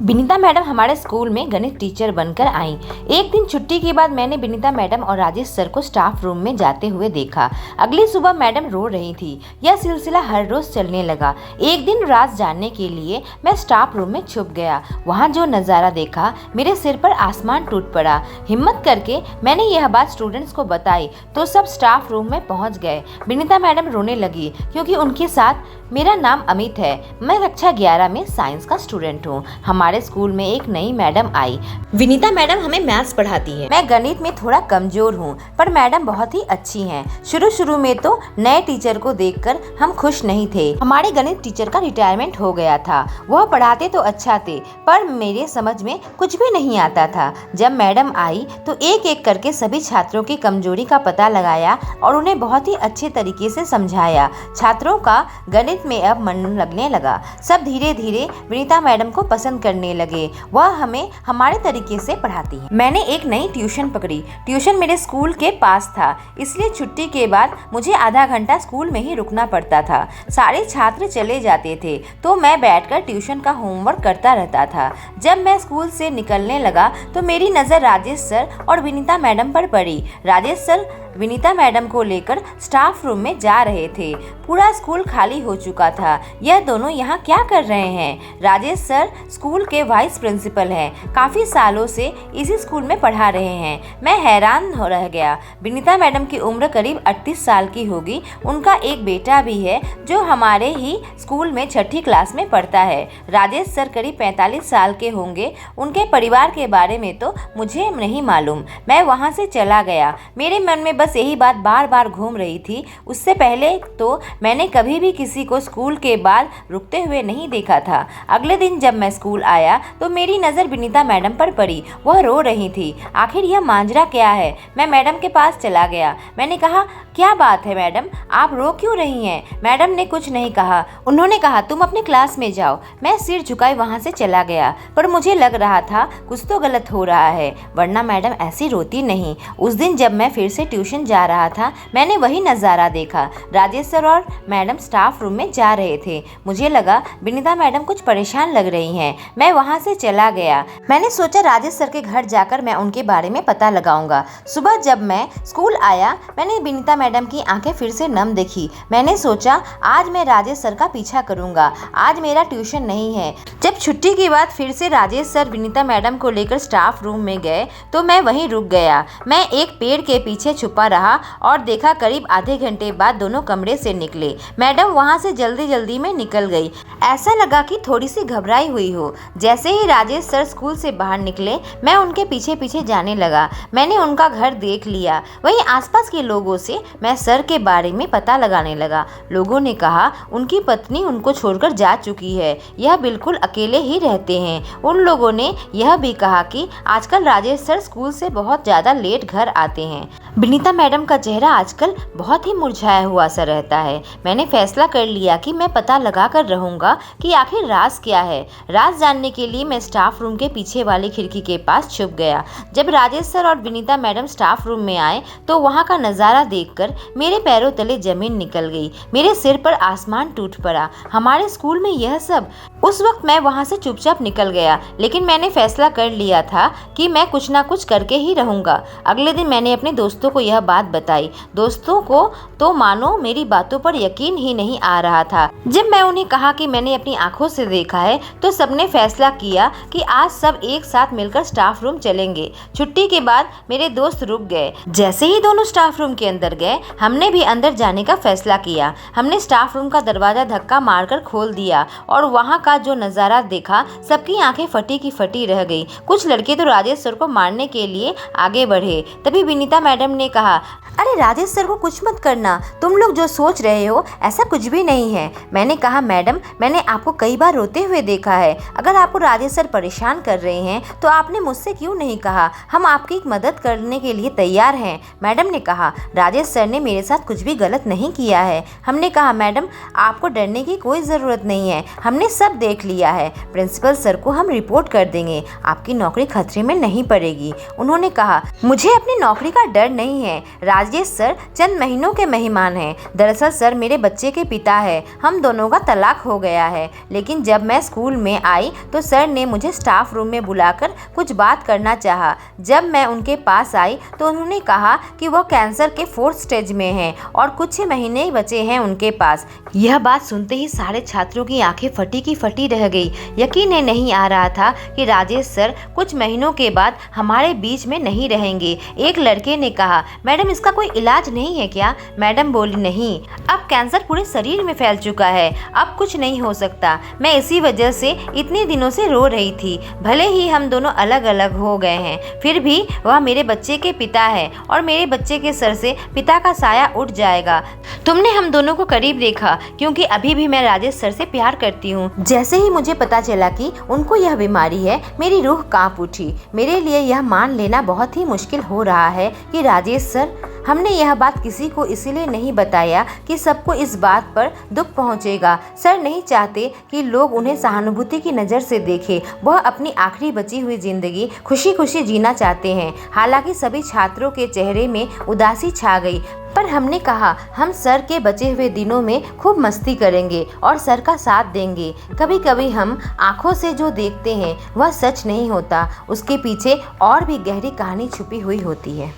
Vinita madam हमारे school में गणित टीचर बनकर आईं। एक दिन छुट्टी के बाद मैंने विनीता मैडम और राजेश सर को स्टाफ रूम में जाते हुए देखा। अगली सुबह मैडम रो रही थी। यह सिलसिला हर रोज चलने लगा। एक दिन राज जानने के लिए मैं स्टाफ रूम में छुप गया। वहाँ जो नज़ारा देखा, मेरे सिर पर आसमान टूट पड़ा। हिम्मत करके मैंने यह बात स्टूडेंट्स को बताई तो सब स्टाफ रूम में पहुँच गए। विनीता मैडम रोने लगी क्योंकि उनके साथ मेरा नाम अमित है। मैं कक्षा 11 में साइंस का स्टूडेंट हूँ। हमारे स्कूल में एक नई मैडम आई। विनीता मैडम हमें मैथ्स पढ़ाती है। मैं गणित में थोड़ा कमजोर हूँ, पर मैडम बहुत ही अच्छी हैं। शुरू में तो नए टीचर को देखकर हम खुश नहीं थे। हमारे गणित टीचर का रिटायरमेंट हो गया था। वह पढ़ाते तो अच्छा थे, पर मेरे समझ में कुछ भी नहीं आता था। जब मैडम आई तो एक एक करके सभी छात्रों की कमजोरी का पता लगाया और उन्हें बहुत ही अच्छे तरीके से समझाया। छात्रों का गणित में अब मन लगने लगा। सब धीरे धीरे विनीता मैडम को पसंद करने लगे। वह हमें हमारे तरीके से पढ़ाती है। मैंने एक नई ट्यूशन पकड़ी। ट्यूशन मेरे स्कूल के पास था, इसलिए छुट्टी के बाद मुझे आधा घंटा स्कूल में ही रुकना पड़ता था। सारे छात्र चले जाते थे तो मैं बैठकर ट्यूशन का होमवर्क करता रहता था। जब मैं स्कूल से निकलने लगा तो मेरी नज़र राजेश सर और विनीता मैडम पर पड़ी। राजेश सर विनीता मैडम को लेकर स्टाफ रूम में जा रहे थे। पूरा स्कूल खाली हो चुका था। यह दोनों यहाँ क्या कर रहे हैं? राजेश सर स्कूल के वाइस प्रिंसिपल हैं। काफ़ी सालों से इसी स्कूल में पढ़ा रहे हैं। मैं हैरान हो रह गया। विनीता मैडम की उम्र करीब 38 साल की होगी। उनका एक बेटा भी है जो हमारे ही स्कूल में 6ठी क्लास में पढ़ता है। राजेश सर करीब 45 साल के होंगे। उनके परिवार के बारे में तो मुझे नहीं मालूम। मैं वहाँ से चला गया। मेरे मन में बस यही बात बार बार घूम रही थी। उससे पहले तो मैंने कभी भी किसी को स्कूल के बाद रुकते हुए नहीं देखा था। अगले दिन जब मैं स्कूल आया तो मेरी नज़र विनीता मैडम पर पड़ी। वह रो रही थी। आखिर यह मांजरा क्या है? मैं मैडम के पास चला गया। मैंने कहा, क्या बात है मैडम, आप रो क्यों रही हैं? मैडम ने कुछ नहीं कहा। उन्होंने कहा, तुम अपने क्लास में जाओ। मैं सिर झुकाए वहाँ से चला गया, पर मुझे लग रहा था कुछ तो गलत हो रहा है, वरना मैडम ऐसी रोती नहीं। उस दिन जब मैं फिर से ट्यूशन जा रहा था, मैंने वही नज़ारा देखा। राजेश सर और मैडम स्टाफ रूम में जा रहे थे। मुझे लगा विनीता मैडम कुछ परेशान लग रही हैं। मैं वहाँ से चला गया। मैंने सोचा राजेश सर के घर जाकर मैं उनके बारे में पता लगाऊंगा। सुबह जब मैं स्कूल आया, मैंने विनीता मैडम की आंखें फिर से नम देखी। मैंने सोचा आज मैं राजेश सर का पीछा करूंगा। आज मेरा ट्यूशन नहीं है। जब छुट्टी के बाद फिर से राजेश सर विनीता मैडम को लेकर स्टाफ रूम में गए तो मैं वहीं रुक गया। मैं एक पेड़ के पीछे छुपा रहा और देखा करीब आधे घंटे बाद दोनों कमरे से निकले। मैडम वहां से जल्दी में निकल गई। ऐसा लगा कि थोड़ी सी घबराई हुई हो। जैसे ही राजेश सर स्कूल से बाहर निकले, मैं उनके पीछे पीछे जाने लगा। मैंने उनका घर देख लिया। वहीं आसपास के लोगों से मैं सर के बारे में पता लगाने लगा। लोगों ने कहा उनकी पत्नी उनको छोड़कर जा चुकी है। यह बिल्कुल अकेले ही रहते हैं। उन लोगों ने यह भी कहा कि आजकल राजेश सर स्कूल से बहुत ज़्यादा लेट घर आते हैं। विनीता मैडम का चेहरा आजकल बहुत ही मुरझाया हुआ सा रहता है। मैंने फैसला कर लिया कि मैं पता लगा कर रहूँगा कि आखिर राज क्या है। राज जानने के लिए मैं स्टाफ रूम के पीछे वाली खिड़की के पास छुप गया। जब राजेश सर और विनीता मैडम स्टाफ रूम में आए तो वहाँ का नज़ारा देखकर मेरे पैरों तले जमीन निकल गई। मेरे सिर पर आसमान टूट पड़ा। हमारे स्कूल में यह सब? उस वक्त मैं वहाँ से चुपचाप निकल गया, लेकिन मैंने फैसला कर लिया था कि मैं कुछ ना कुछ करके ही रहूँगा। अगले दिन मैंने अपने दोस्तों को यह बात बताई। दोस्तों को तो मानो मेरी बातों पर यकीन ही नहीं आ रहा था। जब मैं उन्हें कहा कि मैंने अपनी आंखों से देखा है तो सबने फैसला किया कि आज सब एक साथ मिलकर स्टाफ रूम चलेंगे। छुट्टी के बाद मेरे दोस्त रुक गए। जैसे ही दोनों स्टाफ रूम के अंदर गए, हमने भी अंदर जाने का फैसला किया। हमने स्टाफ रूम का दरवाजा धक्का मारकर खोल दिया और वहाँ का जो नज़ारा देखा, सबकी आंखें फटी की फटी रह गई। कुछ लड़के तो राजेश सर को मारने के लिए आगे बढ़े। तभी विनीता मैडम ने कहा, अरे राजेश सर को कुछ मत करना, तुम लोग जो सोच रहे हो ऐसा कुछ भी नहीं है। मैंने कहा, मैडम मैंने आपको कई बार रोते हुए देखा है। अगर आपको राजेश सर परेशान कर रहे हैं तो आपने मुझसे क्यों नहीं कहा? हम आपकी मदद करने के लिए तैयार हैं। मैडम ने कहा, राजेश सर ने मेरे साथ कुछ भी गलत नहीं किया है। हमने कहा, मैडम आपको डरने की कोई ज़रूरत नहीं है, हमने सब देख लिया है। प्रिंसिपल सर को हम रिपोर्ट कर देंगे, आपकी नौकरी खतरे में नहीं पड़ेगी। उन्होंने कहा, मुझे अपनी नौकरी का डर नहीं है। राजेश सर चंद महीनों के मेहमान हैं। दरअसल सर मेरे बच्चे के पिता है, हम दोनों का तलाक हो गया है। लेकिन जब मैं स्कूल में आई तो सर ने मुझे स्टाफ रूम में बुलाकर कुछ बात करना चाहा। जब मैं उनके पास आई तो उन्होंने कहा कि वो कैंसर के 4th स्टेज में हैं और कुछ ही महीने ही बचे हैं उनके पास। यह बात सुनते ही सारे छात्रों की आंखें फटी की फटी रह गई। यकीन ही नहीं आ रहा था कि राजेश सर कुछ महीनों के बाद हमारे बीच में नहीं रहेंगे। एक लड़के ने कहा, मैडम इसका कोई इलाज नहीं है क्या? मैडम बोली, नहीं, अब कैंसर पूरे शरीर में फैल चुका है, अब कुछ नहीं हो सकता। मैं इसी वजह से इतने दिनों से रो रही थी। भले ही हम दोनों अलग अलग हो गए हैं, फिर भी वह मेरे बच्चे के पिता है और मेरे बच्चे के सर से पिता का साया उठ जाएगा। तुमने हम दोनों को करीब देखा, क्योंकि अभी भी मैं राजेश सर से प्यार करती हूँ। जैसे ही मुझे पता चला कि उनको यह बीमारी है, मेरी रूह कांप उठी। मेरे लिए यह मान लेना बहुत ही मुश्किल हो रहा है कि राजेश सर, हमने यह बात किसी को इसीलिए नहीं बताया कि सबको इस बात पर दुख पहुंचेगा। सर नहीं चाहते कि लोग उन्हें सहानुभूति की नज़र से देखें। वह अपनी आखिरी बची हुई जिंदगी खुशी खुशी जीना चाहते हैं। हालांकि सभी छात्रों के चेहरे में उदासी छा गई, पर हमने कहा हम सर के बचे हुए दिनों में खूब मस्ती करेंगे और सर का साथ देंगे। कभी कभी हम आँखों से जो देखते हैं वह सच नहीं होता, उसके पीछे और भी गहरी कहानी छुपी हुई होती है।